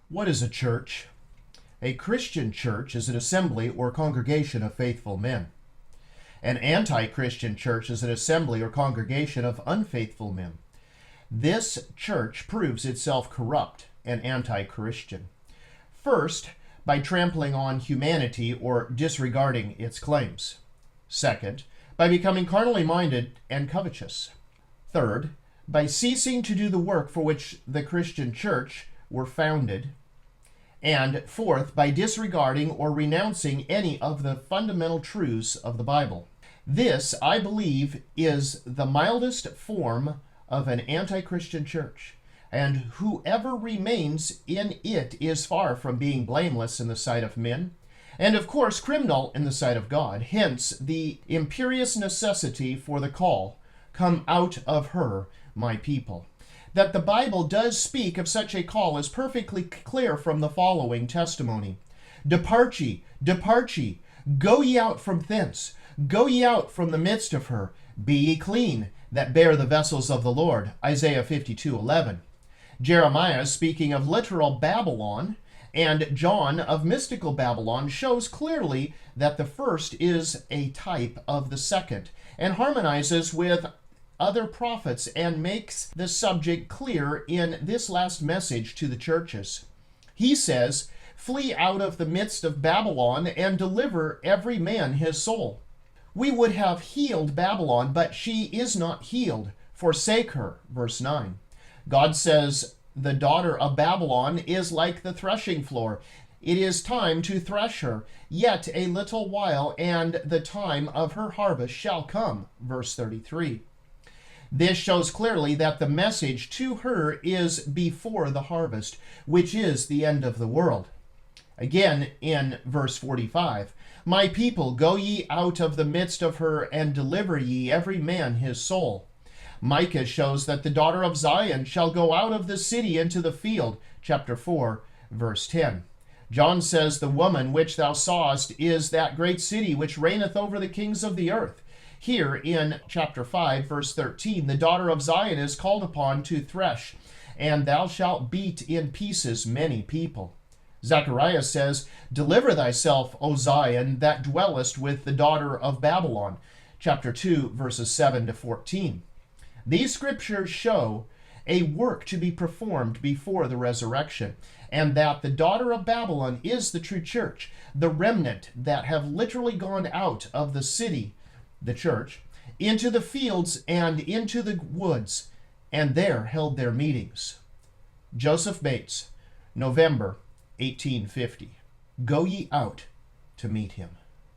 What is a church? A Christian church is an assembly or congregation of faithful men. An anti-Christian church is an assembly or congregation of unfaithful men. This church proves itself corrupt and anti-Christian. First, by trampling on humanity or disregarding its claims. Second, by becoming carnally minded and covetous. Third, by ceasing to do the work for which the Christian church were founded. And fourth, by disregarding or renouncing any of the fundamental truths of the Bible. This, I believe, is the mildest form of an anti-Christian church, and whoever remains in it is far from being blameless in the sight of men, and of course criminal in the sight of God. Hence the imperious necessity for the call, "Come out of her, my people." That the Bible does speak of such a call is perfectly clear from the following testimony. Depart ye, go ye out from thence, go ye out from the midst of her, be ye clean, that bear the vessels of the Lord. Isaiah 52:11. Jeremiah, speaking of literal Babylon, and John of mystical Babylon, shows clearly that the first is a type of the second, and harmonizes with other prophets and makes the subject clear in this last message to the churches. He says, "Flee out of the midst of Babylon and deliver every man his soul." We would have healed Babylon, but she is not healed. Forsake her. Verse 9. God says the daughter of Babylon is like the threshing floor. It is time to thresh her. Yet a little while, and the time of her harvest shall come. Verse 33. This shows clearly that the message to her is before the harvest, which is the end of the world. Again, in verse 45, "My people, go ye out of the midst of her, and deliver ye every man his soul." Micah shows that the daughter of Zion shall go out of the city into the field, chapter 4, verse 10. John says, "The woman which thou sawest is that great city which reigneth over the kings of the earth." Here in chapter 5, verse 13, the daughter of Zion is called upon to thresh, and thou shalt beat in pieces many people. Zechariah says, "Deliver thyself, O Zion, that dwellest with the daughter of Babylon." Chapter 2, verses 7 to 14. These scriptures show a work to be performed before the resurrection, and that the daughter of Babylon is the true church, the remnant that have literally gone out of the city, the church, into the fields and into the woods, and there held their meetings. Joseph Bates, November 1850. Go ye out to meet him.